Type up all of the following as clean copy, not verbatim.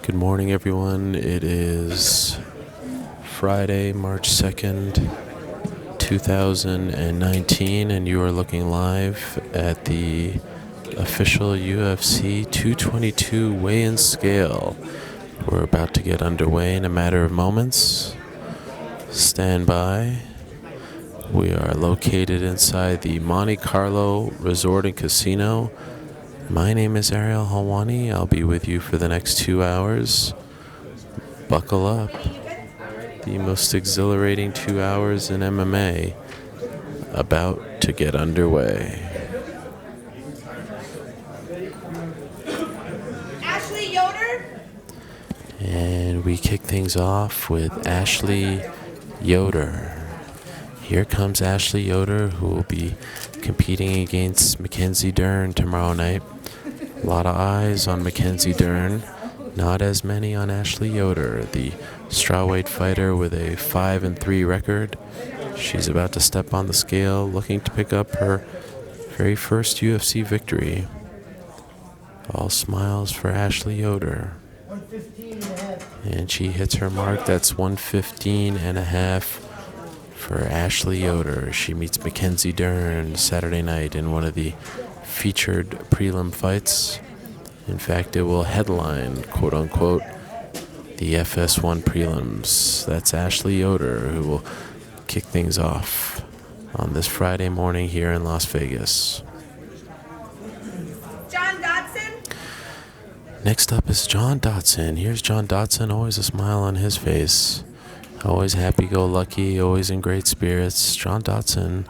Good morning, everyone. It is Friday, March 2nd, 2019, and you are looking live at the official UFC 222 weigh-in scale. We're about to get underway in a matter of moments. Stand by. We are located inside the Monte Carlo Resort and Casino. My name is Ariel Halwani. I'll be with you for the next 2 hours. Buckle up. The most exhilarating 2 hours in MMA about to get underway. Ashley Yoder. And we kick things off with Ashley Yoder. Here comes Ashley Yoder, who will be competing against Mackenzie Dern tomorrow night. A lot of eyes on Mackenzie Dern, not as many on Ashley Yoder, the strawweight fighter with a 5-3 record. She's about to step on the scale, looking to pick up her very first UFC victory. All smiles for Ashley Yoder. And she hits her mark. That's 115.5 for Ashley Yoder. She meets Mackenzie Dern Saturday night in one of the featured prelim fights. In fact, it will headline, quote-unquote, the FS1 prelims. That's Ashley Yoder, who will kick things off on this Friday morning here in Las Vegas. John Dodson. Next up is John Dodson. Here's John Dodson, always a smile on his face. Always happy-go-lucky, always in great spirits. John Dodson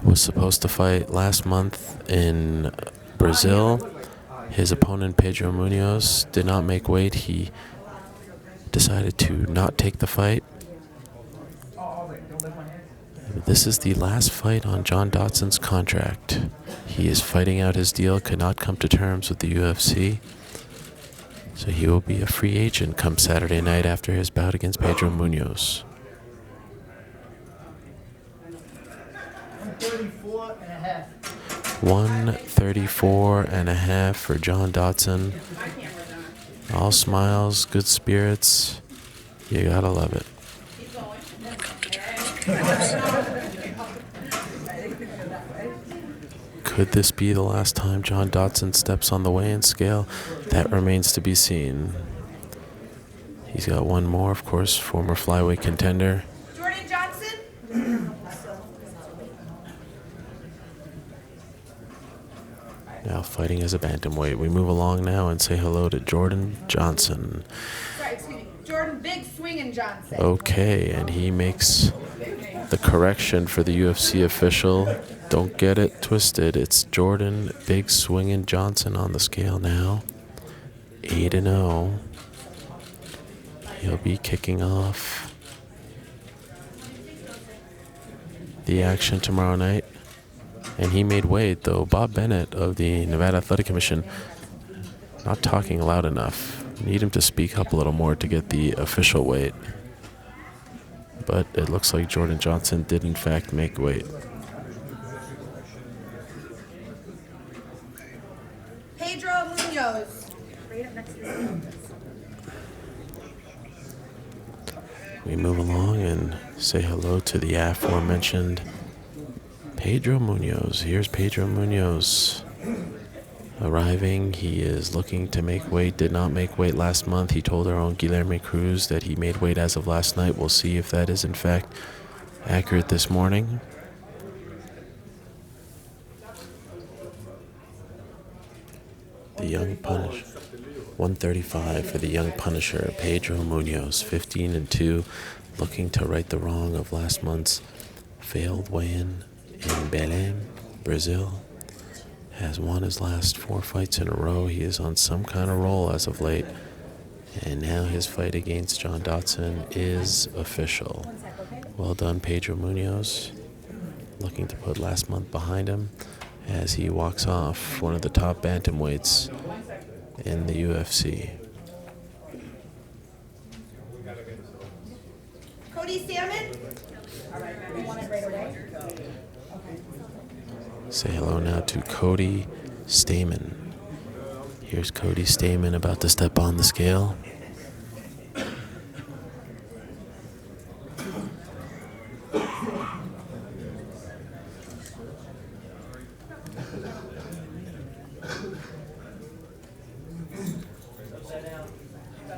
was supposed to fight last month in Brazil. His opponent, Pedro Munoz, did not make weight. He decided to not take the fight. This is the last fight on John Dodson's contract. He is fighting out his deal, could not come to terms with the UFC. So he will be a free agent come Saturday night after his bout against Pedro Munoz. 134.5 for John Dodson. All smiles, good spirits. You gotta love it. Could this be the last time John Dodson steps on the weigh-in scale? That remains to be seen. He's got one more, of course, former flyweight contender. Jordan Johnson. Now fighting as a bantamweight. We move along now and say hello to Jordan Johnson. Sorry, excuse me. Jordan Big Swingin' Johnson. Okay, and he makes the correction for the UFC official. Don't get it twisted. It's Jordan Big Swingin' Johnson on the scale now. 8-0. He'll be kicking off the action tomorrow night. And he made weight, though. Bob Bennett of the Nevada Athletic Commission not talking loud enough. Need him to speak up a little more to get the official weight. But it looks like Jordan Johnson did in fact make weight. Pedro Munoz. We move along and say hello to the aforementioned Pedro Munoz. Here's Pedro Munoz arriving. He is looking to make weight. Did not make weight last month. He told our own Guilherme Cruz that he made weight as of last night. We'll see if that is in fact accurate this morning. The Young Punisher. 135 for the Young Punisher, Pedro Munoz, 15-2, looking to right the wrong of last month's failed weigh-in in Belém, Brazil. Has won his last 4 fights in a row. He is on some kind of roll as of late. And now his fight against John Dodson is official. Well done, Pedro Munoz. Looking to put last month behind him as he walks off one of the top bantamweights in the UFC. Cody Salmon. Say hello now to Cody Stamen. Here's Cody Stamen about to step on the scale.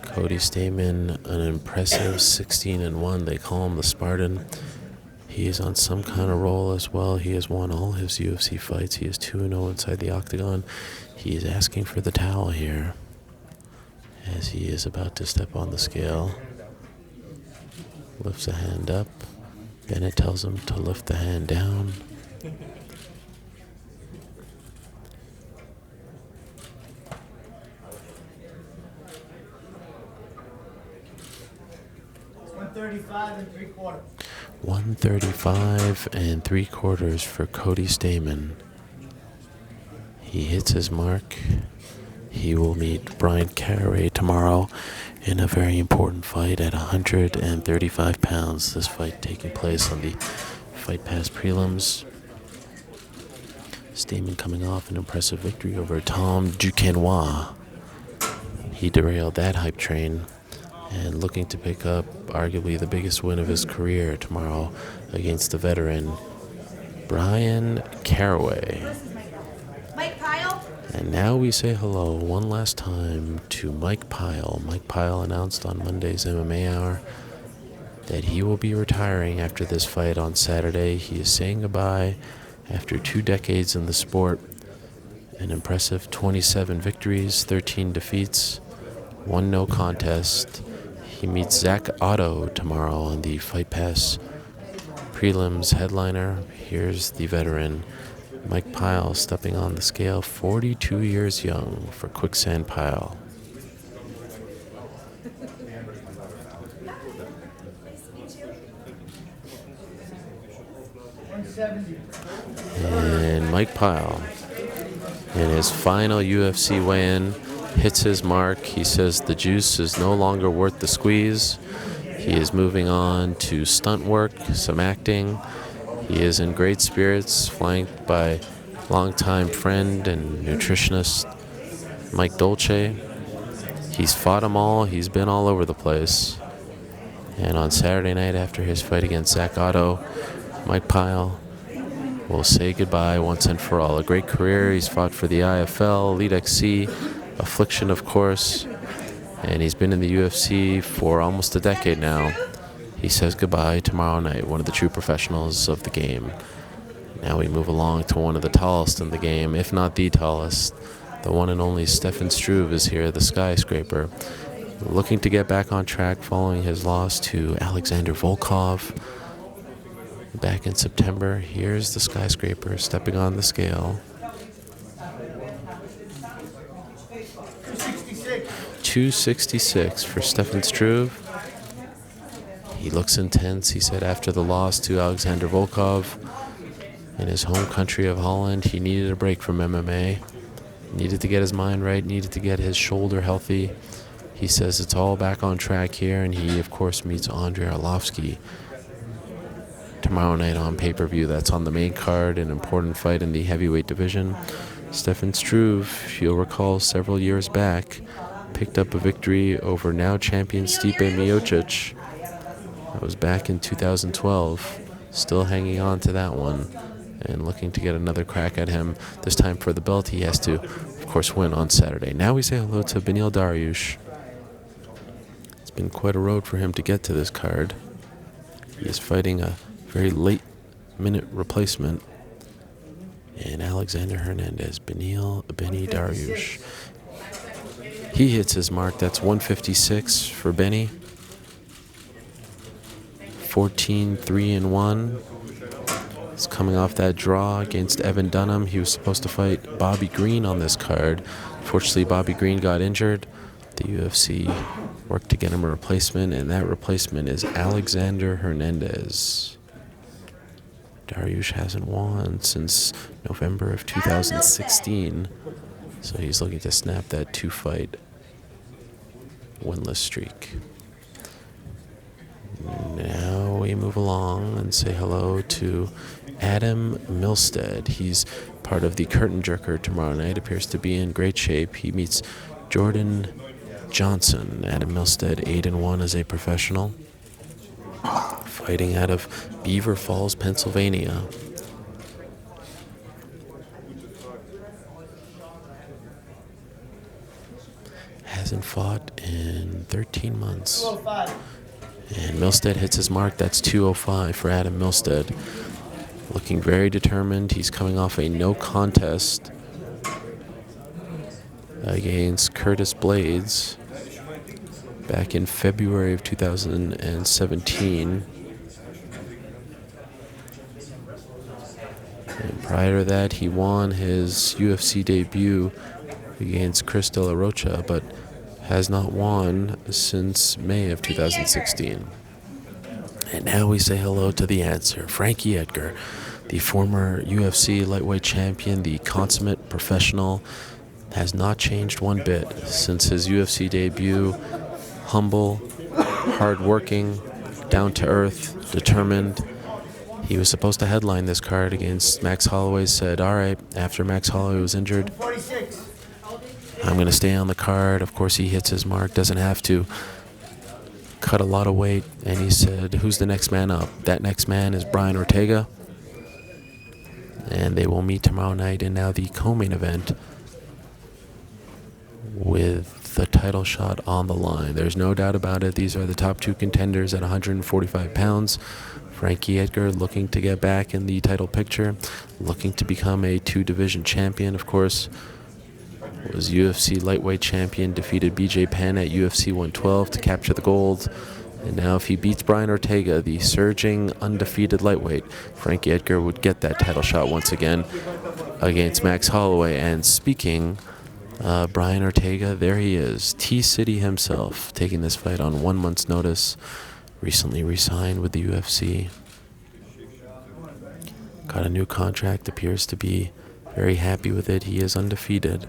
Cody Stamen, an impressive 16-1. They call him the Spartan. He is on some kind of roll as well. He has won all his UFC fights. He is 2-0 inside the octagon. He is asking for the towel here as he is about to step on the scale. Lifts a hand up. Bennett tells him to lift the hand down. $135 3/4. $135 3/4 for Cody Stamen. He hits his mark. He will meet Bryan Caraway tomorrow in a very important fight at 135 pounds. This fight taking place on the Fight Pass prelims. Stamen coming off an impressive victory over Tom Duquesnoy. He derailed that hype train and looking to pick up arguably the biggest win of his career tomorrow against the veteran Bryan Caraway. Mike Pyle. And now we say hello one last time to Mike Pyle. Mike Pyle announced on Monday's MMA Hour that he will be retiring after this fight on Saturday. He is saying goodbye after 2 decades in the sport. An impressive 27 victories, 13 defeats, 1 no contest. He meets Zach Otto tomorrow on the Fight Pass prelims headliner. Here's the veteran Mike Pyle stepping on the scale, 42 years young for Quicksand Pyle. And Mike Pyle, in his final UFC weigh-in, hits his mark. He says the juice is no longer worth the squeeze. He is moving on to stunt work, some acting. He is in great spirits, flanked by longtime friend and nutritionist Mike Dolce. He's fought them all. He's been all over the place. And on Saturday night after his fight against Zach Otto, Mike Pyle will say goodbye once and for all. A great career. He's fought for the IFL, Elite XC, Affliction, of course, and he's been in the UFC for almost a decade now. He says goodbye tomorrow night, one of the true professionals of the game. Now we move along to one of the tallest in the game, if not the tallest. The one and only Stefan Struve is here, the skyscraper, looking to get back on track following his loss to Alexander Volkov back in September. Here's the skyscraper stepping on the scale. 266 for Stefan Struve. He looks intense, he said, after the loss to Alexander Volkov in his home country of Holland. He needed a break from MMA. Needed to get his mind right, needed to get his shoulder healthy. He says it's all back on track here, and he, of course, meets Andrei Arlovsky tomorrow night on pay-per-view. That's on the main card, an important fight in the heavyweight division. Stefan Struve, if you'll recall, several years back, picked up a victory over now champion Stipe Miocic. That was back in 2012. Still hanging on to that one and looking to get another crack at him. This time for the belt, he has to, of course, win on Saturday. Now we say hello to Beneil Dariush. It's been quite a road for him to get to this card. He is fighting a very late-minute replacement in Alexander Hernandez. Benny Dariush. He hits his mark. That's 156 for Benny. 14-3-1. He's coming off that draw against Evan Dunham. He was supposed to fight Bobby Green on this card. Unfortunately, Bobby Green got injured. The UFC worked to get him a replacement, and that replacement is Alexander Hernandez. Dariush hasn't won since November of 2016, so he's looking to snap that 2-fight winless streak. Now we move along and say hello to Adam Milstead. He's part of the curtain jerker tomorrow night, appears to be in great shape. He meets Jordan Johnson. Adam Milstead, 8-1 as a professional, fighting out of Beaver Falls, Pennsylvania. Hasn't fought in 13 months. And Milstead hits his mark. That's 205 for Adam Milstead. Looking very determined. He's coming off a no contest against Curtis Blades back in February of 2017. And prior to that, he won his UFC debut against Chris De La Rocha, but has not won since May of 2016. And now we say hello to the answer. Frankie Edgar, the former UFC lightweight champion, the consummate professional, has not changed one bit since his UFC debut. Humble, hardworking, down-to-earth, determined. He was supposed to headline this card against Max Holloway, said, all right, after Max Holloway was injured, I'm going to stay on the card. Of course, he hits his mark, doesn't have to cut a lot of weight, and he said, who's the next man up? That next man is Brian Ortega, and they will meet tomorrow night in now the co-main event with the title shot on the line. There's no doubt about it. These are the top two contenders at 145 pounds. Frankie Edgar looking to get back in the title picture, looking to become a two-division champion, of course. Was UFC lightweight champion, defeated BJ Penn at UFC 112 to capture the gold. And now if he beats Brian Ortega, the surging undefeated lightweight, Frankie Edgar would get that title shot once again against Max Holloway. And speaking, Brian Ortega, there he is, T-City himself, taking this fight on 1 month's notice, recently re-signed with the UFC. Got a new contract, appears to be very happy with it. He is undefeated.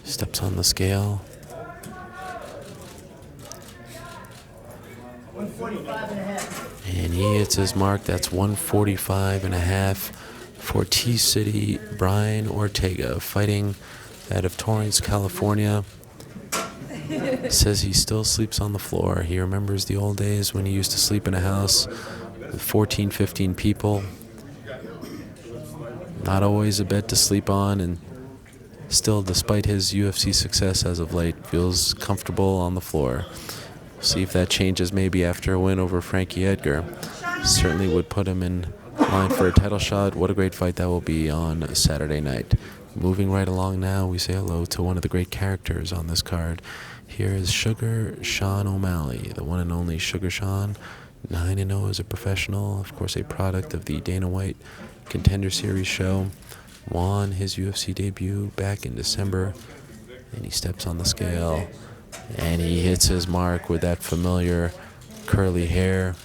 Steps on the scale. 145.5. And he hits his mark. That's 145.5 for T-City Bryan Ortega, fighting out of Torrance, California. Says he still sleeps on the floor. He remembers the old days when he used to sleep in a house with 14, 15 people. Not always a bed to sleep on, and still, despite his UFC success as of late, feels comfortable on the floor. We'll see if that changes maybe after a win over Frankie Edgar. Certainly would put him in line for a title shot. What a great fight that will be on Saturday night. Moving right along now, we say hello to one of the great characters on this card. Here is Sugar Sean O'Malley, the one and only Sugar Sean, 9-0 as a professional, of course a product of the Dana White Contender Series show. Won his UFC debut back in December, and he steps on the scale, and he hits his mark with that familiar curly hair.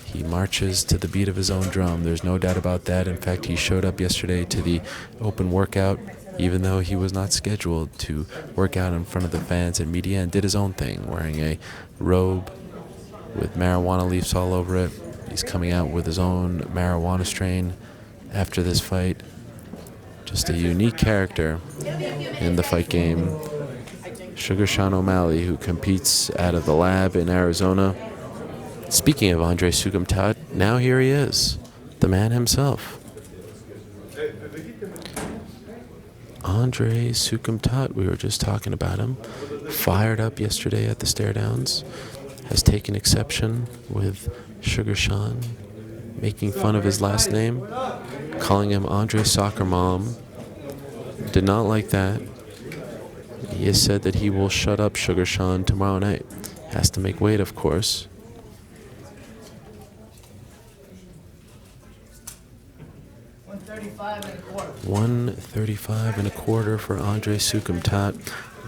He marches to the beat of his own drum. There's no doubt about that. In fact, he showed up yesterday to the open workout, even though he was not scheduled to work out in front of the fans and media, and did his own thing, wearing a robe with marijuana leaves all over it. He's coming out with his own marijuana strain after this fight. Just a unique character in the fight game. Sugar Sean O'Malley, who competes out of the lab in Arizona. Speaking of Andre Sukumtat, now here he is, the man himself. Andre Sukumtat, we were just talking about him, fired up yesterday at the stare downs, has taken exception with Sugar Sean making fun of his last name, calling him Andre Soccer Mom. Did not like that. He has said that he will shut up Sugar Sean tomorrow night. Has to make weight, of course. $135.25 for Andre Sukumtat,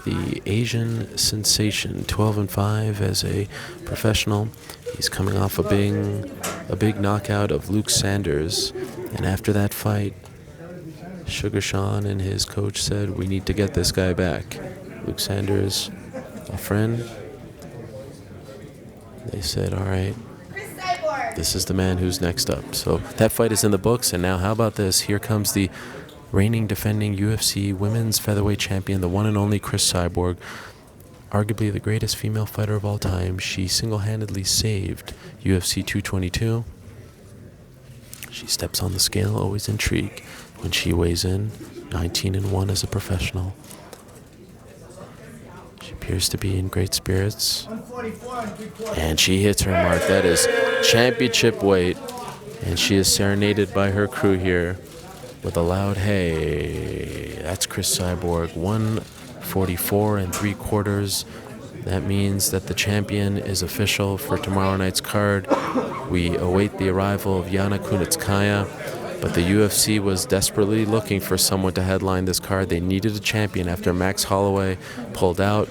the Asian sensation, 12-5 as a professional. He's coming off a big knockout of Luke Sanders, and after that fight, Sugar Sean and his coach said, we need to get this guy back. Luke Sanders, a friend. They said, all right, Cris Cyborg. this is the man who's next up. So that fight is in the books, and now how about this? Here comes the reigning, defending UFC women's featherweight champion, the one and only Cris Cyborg, arguably the greatest female fighter of all time. She single-handedly saved UFC 222. She steps on the scale, always intrigued when she weighs in, 19-1 as a professional. She appears to be in great spirits, and she hits her mark. That is championship weight, and she is serenaded by her crew here with a loud hey. That's Cris Cyborg, 144 3/4. That means that the champion is official for tomorrow night's card. We await the arrival of Yana Kunitskaya, but the UFC was desperately looking for someone to headline this card. They needed a champion after Max Holloway pulled out,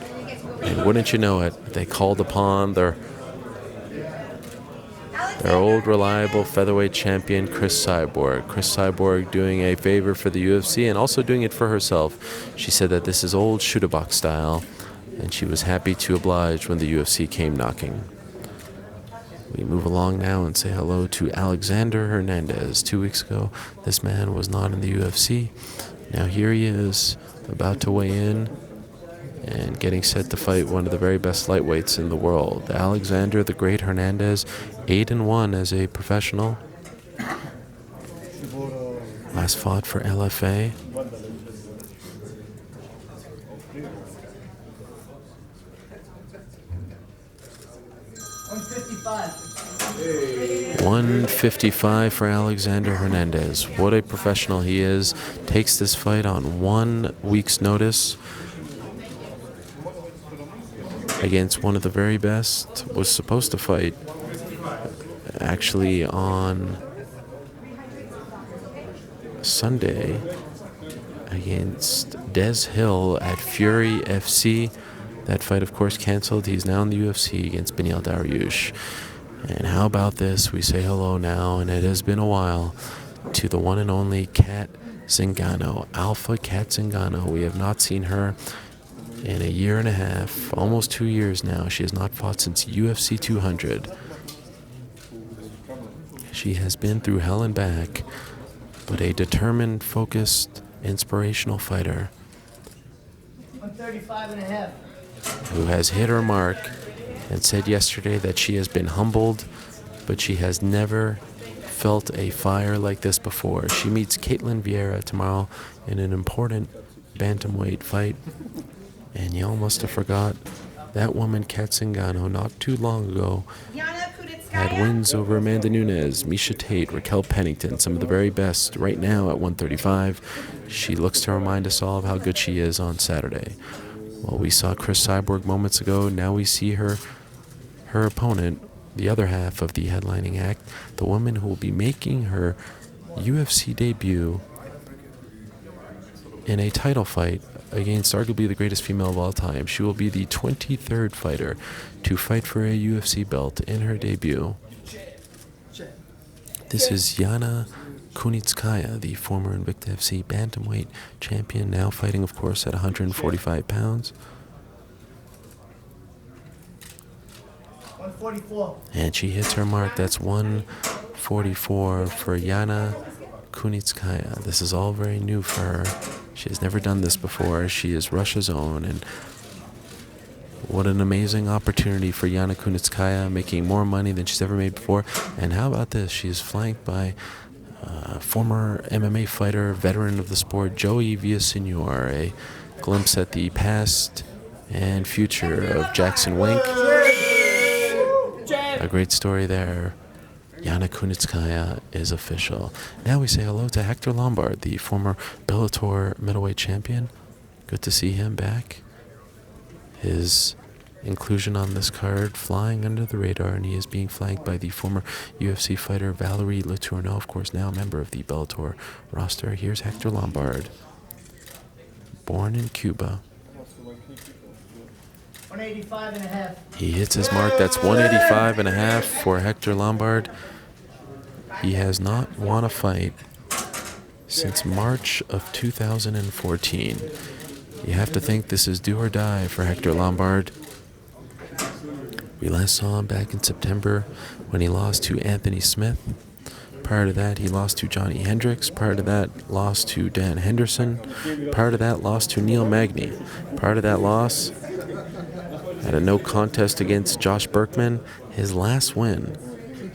and wouldn't you know it, they called upon their old reliable featherweight champion, Cris Cyborg. Cris Cyborg doing a favor for the UFC and also doing it for herself. She said that this is old shoot-a-box style, and she was happy to oblige when the UFC came knocking. We move along now and say hello to Alexander Hernandez. 2 weeks ago, this man was not in the UFC. Now here he is, about to weigh in and getting set to fight one of the very best lightweights in the world. Alexander the Great Hernandez, 8-1 as a professional. Last fought for LFA. $155. 155 for Alexander Hernandez. What a professional he is. Takes this fight on 1 week's notice against one of the very best. Was supposed to fight actually on Sunday against Des Hill at Fury FC. That fight, of course, canceled. He's now in the UFC against Beneil Dariush. And how about this? We say hello now, and it has been a while, to the one and only Cat Zingano, Alpha Cat Zingano. We have not seen her in a year and a half, almost 2 years now. She has not fought since UFC 200. She has been through hell and back, but a determined, focused, inspirational fighter 135.5. who has hit her mark and said yesterday that she has been humbled, but she has never felt a fire like this before. She meets Caitlin Vieira tomorrow in an important bantamweight fight, and y'all must have forgot that woman, Cat Zingano, not too long ago, Yana Kunitskaya had wins over Amanda Nunes, Misha Tate, Raquel Pennington, some of the very best right now at 135. She looks to remind us all of how good she is on Saturday. Well, we saw Cris Cyborg moments ago. Now we see her opponent, the other half of the headlining act, the woman who will be making her UFC debut in a title fight against arguably the greatest female of all time. She will be the 23rd fighter to fight for a UFC belt in her debut. This is Yana Kunitskaya, the former Invicta FC bantamweight champion, now fighting, of course, at 145 pounds. 144. And she hits her mark. That's 144 for Yana Kunitskaya. This is all very new for her. She has never done this before. She is Russia's own, and what an amazing opportunity for Yana Kunitskaya, making more money than she's ever made before. And how about this? She is flanked by former MMA fighter, veteran of the sport, Joey Villasenor. A glimpse at the past and future of Jackson Wink. A great story there. Yana Kunitskaya is official. Now we say hello to Hector Lombard, the former Bellator middleweight champion. Good to see him back. His inclusion on this card flying under the radar, and he is being flanked by the former UFC fighter Valerie Letourneau, of course now a member of the Bellator roster. Here's Hector Lombard, born in Cuba. 185.5. He hits his mark. That's 185.5 for Hector Lombard. He has not won a fight since March of 2014. You have to think this is do or die for Hector Lombard. We last saw him back in September when he lost to Anthony Smith. Prior to that, he lost to Johnny Hendricks. Prior to that, lost to Dan Henderson. Prior to that, lost to Neil Magny. Prior to that loss, had a no contest against Josh Berkman. His last win,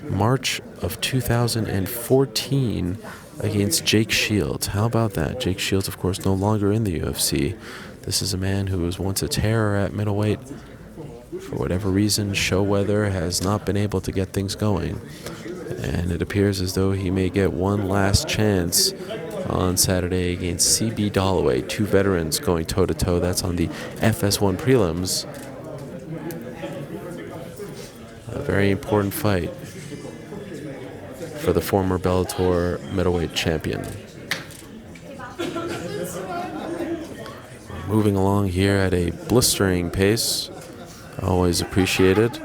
March of 2014, against Jake Shields. How about that? Jake Shields, of course, no longer in the UFC. This is a man who was once a terror at middleweight. For whatever reason, show weather has not been able to get things going. And it appears as though he may get one last chance on Saturday against CB Dalloway. Two veterans going toe-to-toe. That's on the FS1 prelims. A very important fight for the former Bellator middleweight champion. Moving along here at a blistering pace. Always appreciated.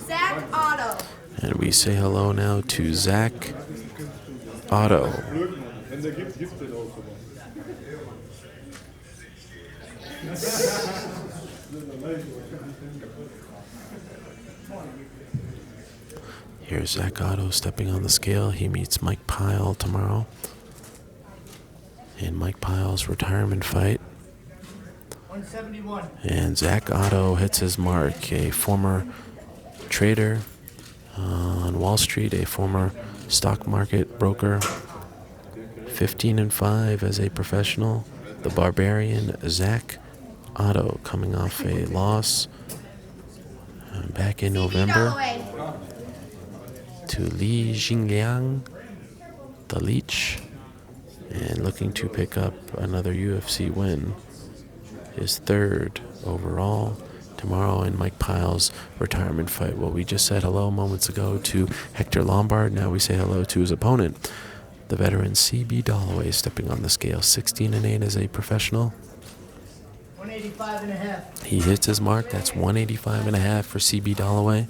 Zach Otto. And we say hello now to Zach Otto. Here's Zach Otto stepping on the scale. He meets Mike Pyle tomorrow in Mike Pyle's retirement fight. 171. And Zach Otto hits his mark, a former trader on Wall Street, a former stock market broker, 15-5 as a professional. The barbarian Zach Otto coming off a loss back in November to Li Jingliang, the Leech, and looking to pick up another UFC win, his third overall, tomorrow in Mike Pyle's retirement fight. Well, we just said hello moments ago to Hector Lombard. Now we say hello to his opponent, the veteran CB Dalloway, stepping on the scale, 16-8 as a professional. 185.5. He hits his mark. That's 185.5 for CB Dalloway.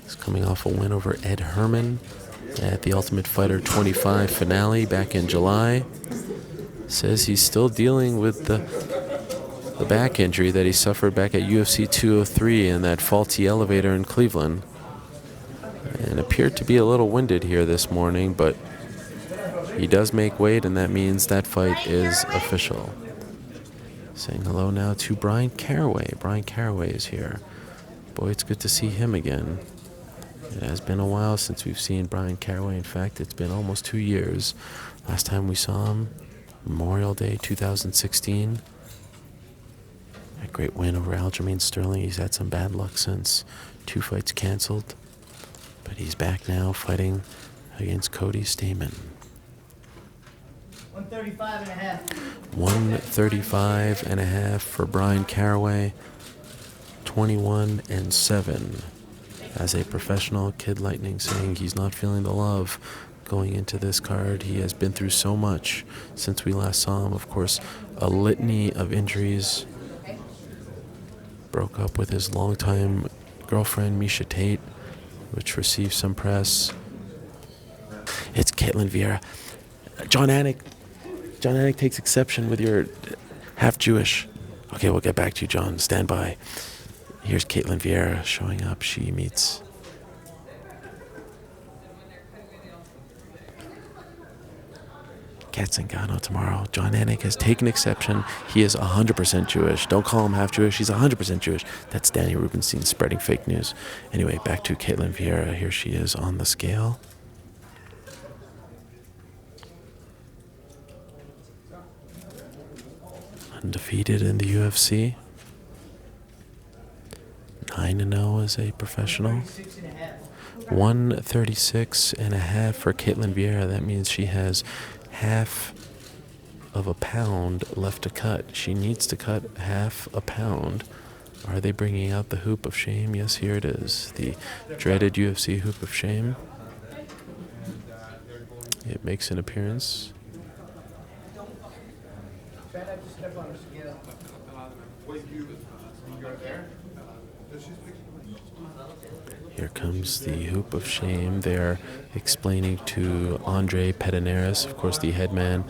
He's coming off a win over Ed Herman at the Ultimate Fighter 25 finale back in July. Says he's still dealing with the back injury that he suffered back at UFC 203 in that faulty elevator in Cleveland. And appeared to be a little winded here this morning, but he does make weight, and that means that fight is official. Saying hello now to Bryan Caraway. Bryan Caraway is here. Boy, it's good to see him again. It has been a while since we've seen Bryan Caraway. In fact, it's been almost 2 years. Last time we saw him, Memorial Day 2016. A great win over Aljamain Sterling. He's had some bad luck since. 2 fights canceled. But he's back now fighting against Cody Stamann. 135.5. 135.5 for Bryan Caraway. 21-7 as a professional. Kid Lightning saying he's not feeling the love going into this card. He has been through so much since we last saw him. Of course, a litany of injuries. Broke up with his longtime girlfriend, Misha Tate, which received some press. It's Caitlin Vieira. John Anik takes exception with your half Jewish. Okay, we'll get back to you, John. Stand by. Here's Caitlin Vieira showing up. She meets Kat Zingano tomorrow. John Anik has taken exception. He is 100% Jewish. Don't call him half Jewish. He's 100% Jewish. That's Danny Rubenstein spreading fake news. Anyway, back to Caitlin Vieira. Here she is on the scale. Undefeated in the UFC. 9-0 as a professional. 136.5 for Caitlin Vieira. That means she has half of a pound left to cut. She needs to cut half a pound. Are they bringing out the hoop of shame? Yes, here it is. The dreaded UFC hoop of shame. It makes an appearance. Here comes the hoop of shame. They're explaining to Andre Pederneiras, of course the head man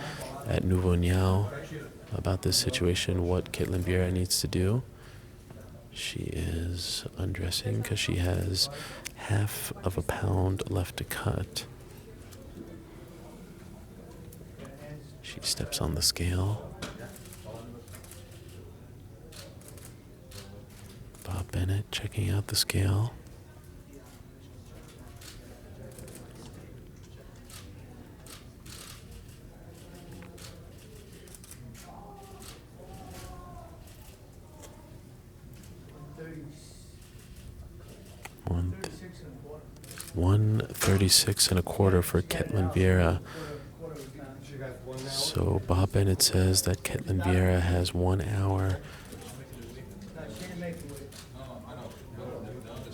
at Nouveau Niao, about this situation, what Caitlin Vieira needs to do. She is undressing because she has half of a pound left to cut. She steps on the scale. Bob Bennett checking out the scale. One 136 and a quarter for Ketlin Vieira. So Bob Bennett says that Ketlin Vieira has 1 hour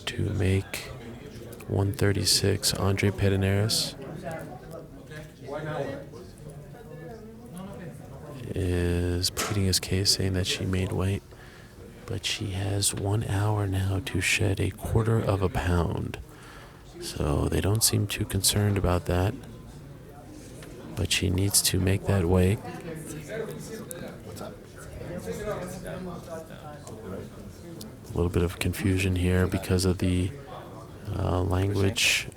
to make 136. Andre Pederneiras is pleading his case, saying that she made weight, but she has 1 hour now to shed a quarter of a pound. So they don't seem too concerned about that, but she needs to make that weight. A little bit of confusion here because of the language,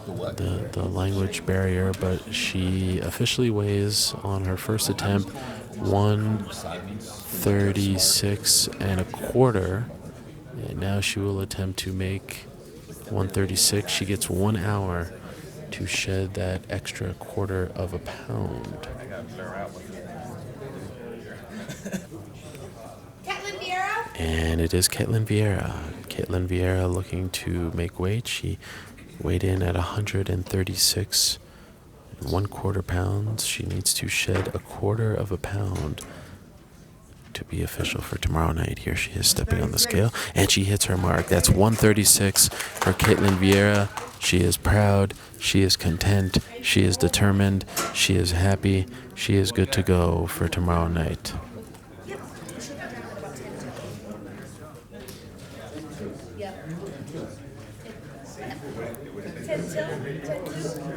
the language barrier, but she officially weighs on her first attempt 136 and a quarter, and now she will attempt to make 136. She gets 1 hour to shed that extra quarter of a pound. And it is Ketlin Vieira. Ketlin Vieira looking to make weight. She weighed in at 136 and 1/4 pounds. She needs to shed a quarter of a pound to be official for tomorrow night. Here she is stepping on the scale, and she hits her mark. That's 136 for Ketlin Vieira. She is proud. She is content. She is determined. She is happy. She is good to go for tomorrow night.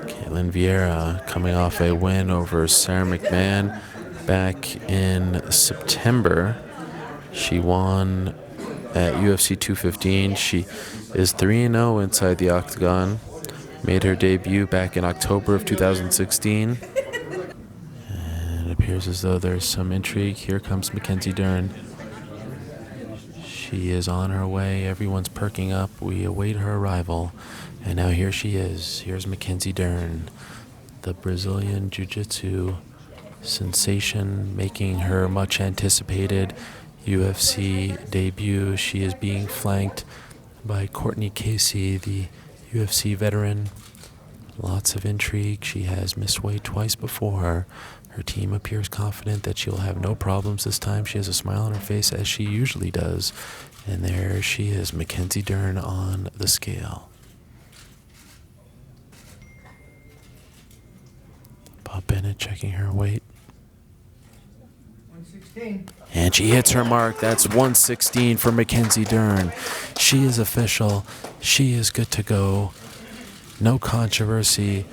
Ketlin Vieira coming off a win over Sarah McMahon back in September. She won at UFC 215. She is 3-0 inside the octagon. Made her debut back in October of 2016. And it appears as though there's some intrigue. Here comes Mackenzie Dern. She is on her way. Everyone's perking up. We await her arrival. And now here she is. Here's Mackenzie Dern, the Brazilian Jiu-Jitsu sensation, making her much anticipated UFC debut. She is being flanked by Courtney Casey, the UFC veteran. Lots of intrigue. She has missed weight twice before. Her team appears confident that she'll have no problems this time. She has a smile on her face, as she usually does. And there she is, Mackenzie Dern on the scale. Bob Bennett checking her weight. 116. And she hits her mark. That's 116 for Mackenzie Dern. She is official. She is good to go. No controversy,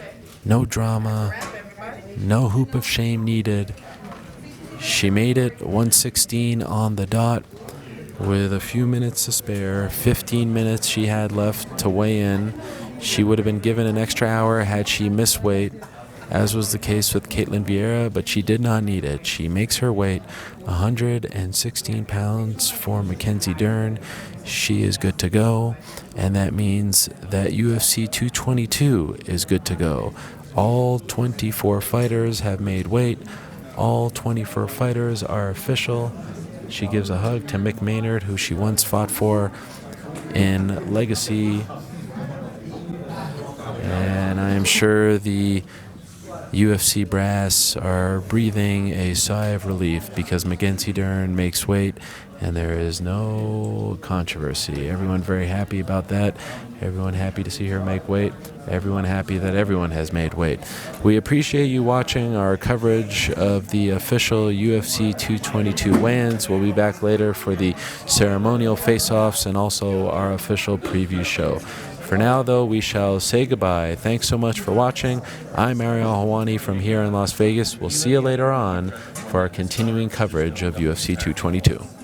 no drama, no hoop of shame needed. She made it 116 on the dot with a few minutes to spare. 15 minutes she had left to weigh in. She would have been given an extra hour had she missed weight, as was the case with Ketlin Vieira, but she did not need it. She makes her weight 116 pounds for Mackenzie Dern. She is good to go, and that means that UFC 222 is good to go. All 24 fighters have made weight. All 24 fighters are official. She gives a hug to Mick Maynard, who she once fought for in Legacy. And I am sure the UFC brass are breathing a sigh of relief because Mackenzie Dern makes weight and there is no controversy. Everyone very happy about that. Everyone happy to see her make weight. Everyone happy that everyone has made weight. We appreciate you watching our coverage of the official UFC 222 weigh-ins. We'll be back later for the ceremonial face-offs and also our official preview show. For now, though, we shall say goodbye. Thanks so much for watching. I'm Ariel Hawani from here in Las Vegas. We'll see you later on for our continuing coverage of UFC 222.